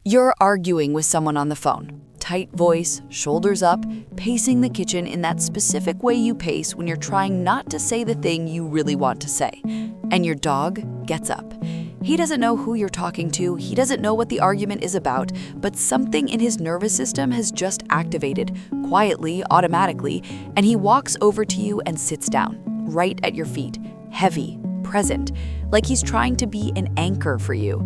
You're arguing with someone on the phone. Tight voice, shoulders up, pacing the kitchen in that specific way you pace when you're trying not to say the thing you really want to say. And your dog gets up. He doesn't know who you're talking to, he doesn't know what the argument is about, but something in his nervous system has just activated, quietly, automatically, and he walks over to you and sits down, right at your feet, heavy, present, like he's trying to be an anchor for you.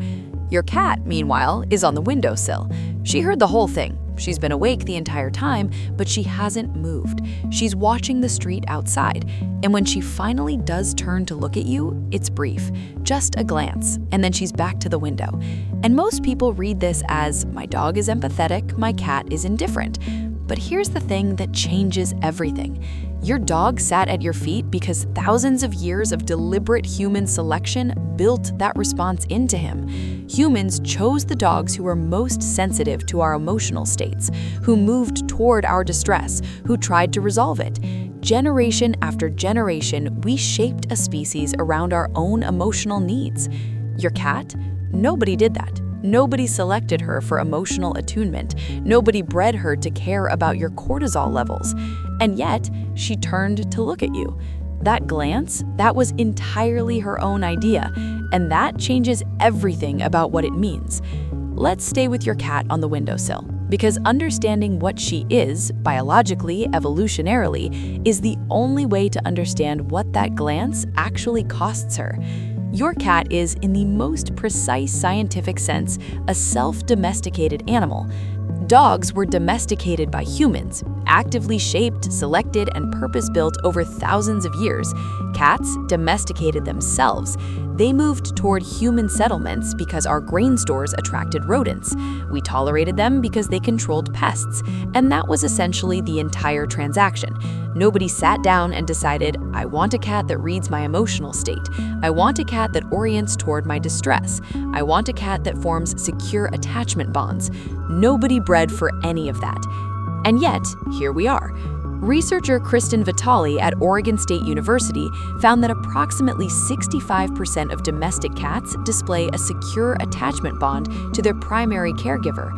Your cat, meanwhile, is on the windowsill. She heard the whole thing. She's been awake the entire time, but she hasn't moved. She's watching the street outside, and when she finally does turn to look at you, it's brief, just a glance, and then she's back to the window. And most people read this as, my dog is empathetic, my cat is indifferent. But here's the thing that changes everything. Your dog sat at your feet because thousands of years of deliberate human selection built that response into him. Humans chose the dogs who were most sensitive to our emotional states, who moved toward our distress, who tried to resolve it. Generation after generation, we shaped a species around our own emotional needs. Your cat? Nobody did that. Nobody selected her for emotional attunement. Nobody bred her to care about your cortisol levels. And yet, she turned to look at you. That glance, that was entirely her own idea, and that changes everything about what it means. Let's stay with your cat on the windowsill, because understanding what she is, biologically, evolutionarily, is the only way to understand what that glance actually costs her. Your cat is, in the most precise scientific sense, a self-domesticated animal. Dogs were domesticated by humans, actively shaped, selected, and purpose-built over thousands of years. Cats domesticated themselves. They moved toward human settlements because our grain stores attracted rodents. We tolerated them because they controlled pests, and that was essentially the entire transaction. Nobody sat down and decided, I want a cat that reads my emotional state. I want a cat that orients toward my distress. I want a cat that forms secure attachment bonds. Nobody bred for any of that. And yet, here we are. Researcher Kristen Vitale at Oregon State University found that approximately 65% of domestic cats display a secure attachment bond to their primary caregiver,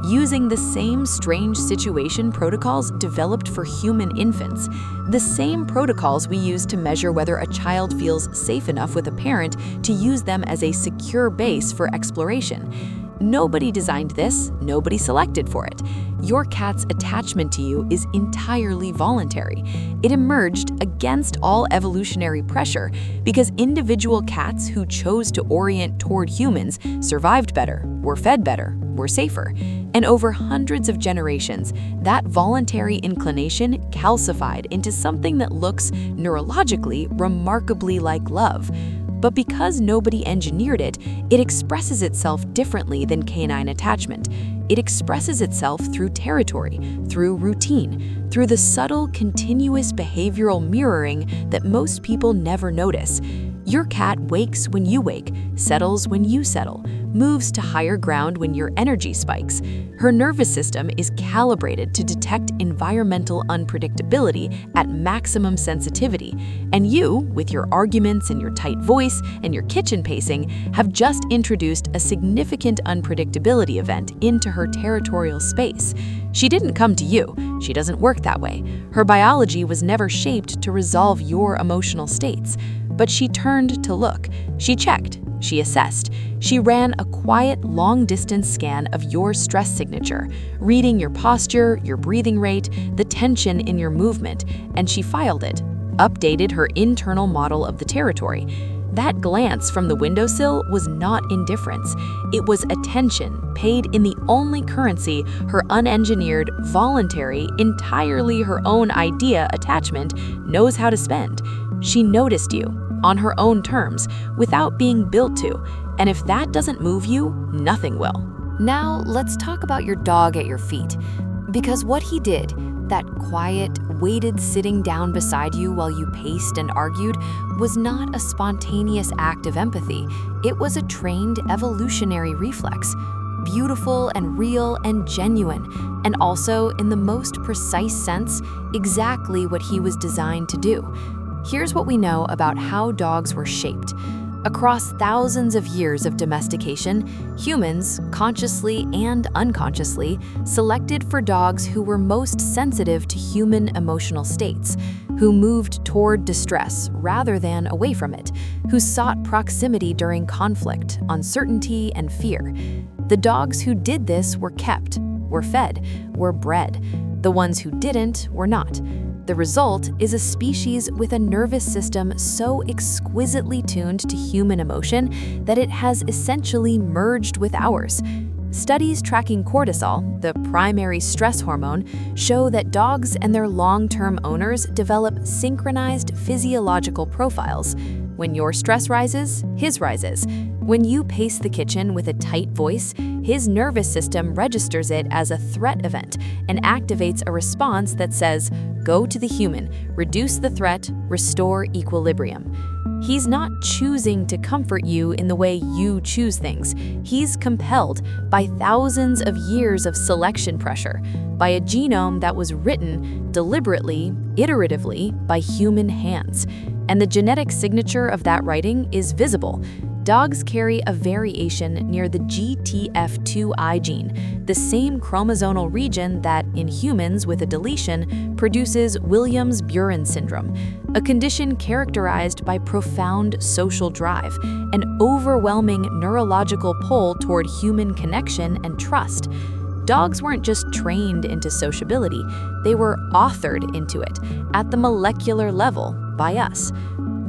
using the same strange situation protocols developed for human infants, the same protocols we use to measure whether a child feels safe enough with a parent to use them as a secure base for exploration. Nobody designed this, nobody selected for it. Your cat's attachment to you is entirely voluntary. It emerged against all evolutionary pressure because individual cats who chose to orient toward humans survived better, were fed better, were safer. And over hundreds of generations, that voluntary inclination calcified into something that looks neurologically remarkably like love. But because nobody engineered it, it expresses itself differently than canine attachment. It expresses itself through territory, through routine, through the subtle, continuous behavioral mirroring that most people never notice. Your cat wakes when you wake, settles when you settle, moves to higher ground when your energy spikes. Her nervous system is calibrated to detect environmental unpredictability at maximum sensitivity, and you, with your arguments and your tight voice and your kitchen pacing, have just introduced a significant unpredictability event into her territorial space. She didn't come to you. She doesn't work that way. Her biology was never shaped to resolve your emotional states. But she turned to look. She checked. She assessed. She ran a quiet, long-distance scan of your stress signature, reading your posture, your breathing rate, the tension in your movement, and she filed it, updated her internal model of the territory. That glance from the windowsill was not indifference. It was attention, paid in the only currency her unengineered, voluntary, entirely her own idea attachment knows how to spend. She noticed you, on her own terms, without being built to, and if that doesn't move you, nothing will. Now, let's talk about your dog at your feet. Because what he did, that quiet, waited sitting down beside you while you paced and argued, was not a spontaneous act of empathy. It was a trained evolutionary reflex. Beautiful and real and genuine, and also, in the most precise sense, exactly what he was designed to do. Here's what we know about how dogs were shaped. Across thousands of years of domestication, humans, consciously and unconsciously, selected for dogs who were most sensitive to human emotional states, who moved toward distress rather than away from it, who sought proximity during conflict, uncertainty, and fear. The dogs who did this were kept, were fed, were bred. The ones who didn't were not. The result is a species with a nervous system so exquisitely tuned to human emotion that it has essentially merged with ours. Studies tracking cortisol, the primary stress hormone, show that dogs and their long-term owners develop synchronized physiological profiles. When your stress rises, his rises. When you pace the kitchen with a tight voice, his nervous system registers it as a threat event and activates a response that says, "Go to the human, reduce the threat, restore equilibrium." He's not choosing to comfort you in the way you choose things. He's compelled by thousands of years of selection pressure, by a genome that was written deliberately, iteratively, by human hands. And the genetic signature of that writing is visible. Dogs carry a variation near the GTF2I gene, the same chromosomal region that, in humans with a deletion, produces Williams-Beuren syndrome, a condition characterized by profound social drive, an overwhelming neurological pull toward human connection and trust. Dogs weren't just trained into sociability, they were authored into it, at the molecular level, by us.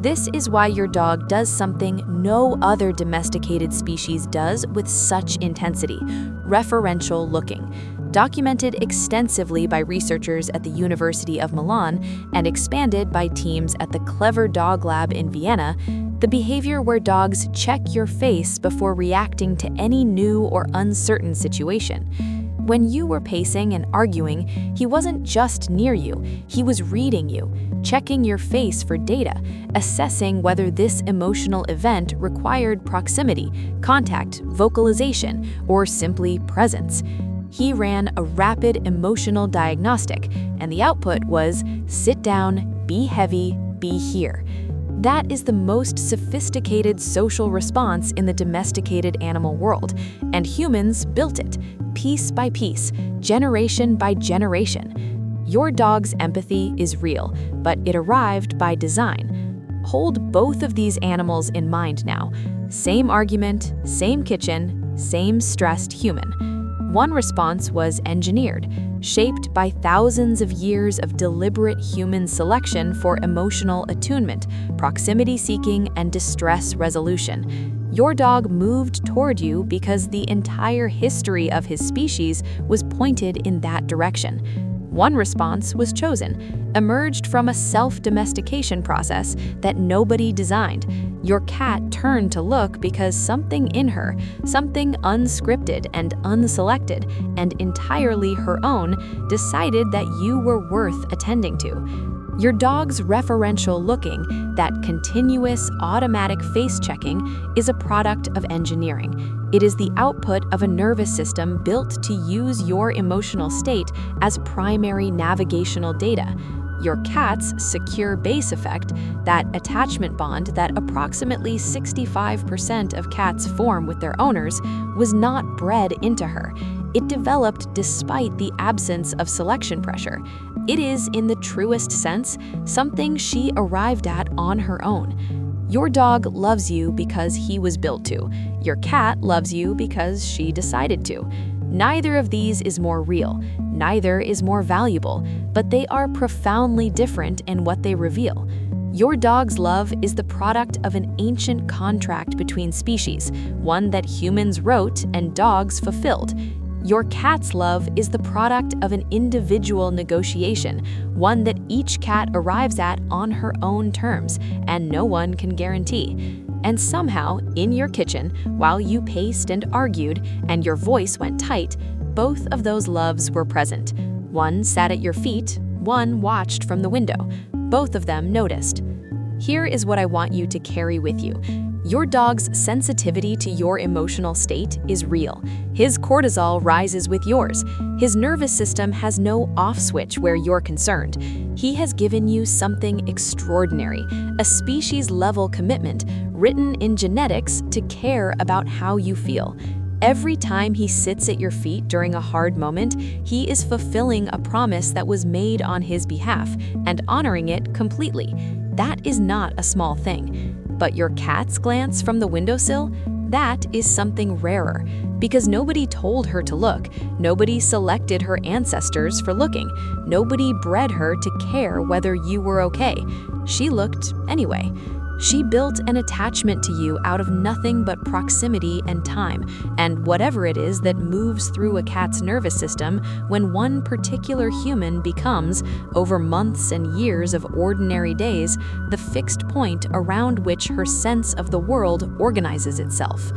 This is why your dog does something no other domesticated species does with such intensity: referential looking. Documented extensively by researchers at the University of Milan and expanded by teams at the Clever Dog Lab in Vienna, the behavior where dogs check your face before reacting to any new or uncertain situation. When you were pacing and arguing, he wasn't just near you, he was reading you, checking your face for data, assessing whether this emotional event required proximity, contact, vocalization, or simply presence. He ran a rapid emotional diagnostic, and the output was, "Sit down, be heavy, be here." That is the most sophisticated social response in the domesticated animal world, and humans built it, piece by piece, generation by generation. Your dog's empathy is real, but it arrived by design. Hold both of these animals in mind now. Same argument, same kitchen, same stressed human. One response was engineered, shaped by thousands of years of deliberate human selection for emotional attunement, proximity seeking, and distress resolution. Your dog moved toward you because the entire history of his species was pointed in that direction. One response was chosen, emerged from a self-domestication process that nobody designed. Your cat turned to look because something in her, something unscripted and unselected and entirely her own, decided that you were worth attending to. Your dog's referential looking, that continuous automatic face checking, is a product of engineering. It is the output of a nervous system built to use your emotional state as primary navigational data. Your cat's secure base effect, that attachment bond that approximately 65% of cats form with their owners, was not bred into her. It developed despite the absence of selection pressure. It is, in the truest sense, something she arrived at on her own. Your dog loves you because he was built to. Your cat loves you because she decided to. Neither of these is more real, neither is more valuable, but they are profoundly different in what they reveal. Your dog's love is the product of an ancient contract between species, one that humans wrote and dogs fulfilled. Your cat's love is the product of an individual negotiation, one that each cat arrives at on her own terms, and no one can guarantee. And somehow, in your kitchen, while you paced and argued, and your voice went tight, both of those loves were present. One sat at your feet, one watched from the window. Both of them noticed. Here is what I want you to carry with you. Your dog's sensitivity to your emotional state is real. His cortisol rises with yours. His nervous system has no off switch where you're concerned. He has given you something extraordinary, a species-level commitment, written in genetics to care about how you feel. Every time he sits at your feet during a hard moment, he is fulfilling a promise that was made on his behalf and honoring it completely. That is not a small thing. But your cat's glance from the windowsill? That is something rarer, because nobody told her to look, nobody selected her ancestors for looking, nobody bred her to care whether you were okay. She looked anyway. She built an attachment to you out of nothing but proximity and time, and whatever it is that moves through a cat's nervous system when one particular human becomes, over months and years of ordinary days, the fixed point around which her sense of the world organizes itself.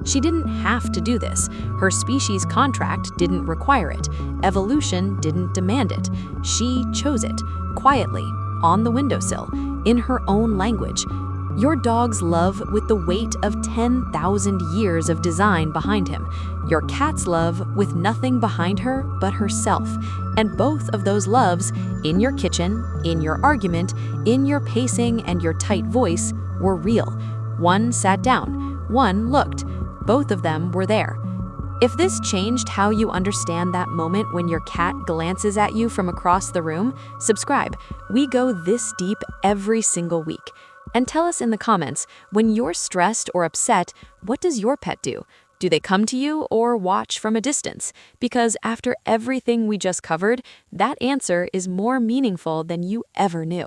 She didn't have to do this. Her species contract didn't require it. Evolution didn't demand it. She chose it, quietly, on the windowsill, in her own language. Your dog's love with the weight of 10,000 years of design behind him. Your cat's love with nothing behind her but herself. And both of those loves, in your kitchen, in your argument, in your pacing and your tight voice, were real. One sat down, one looked. Both of them were there. If this changed how you understand that moment when your cat glances at you from across the room, subscribe. We go this deep every single week. And tell us in the comments, when you're stressed or upset, what does your pet do? Do they come to you or watch from a distance? Because after everything we just covered, that answer is more meaningful than you ever knew.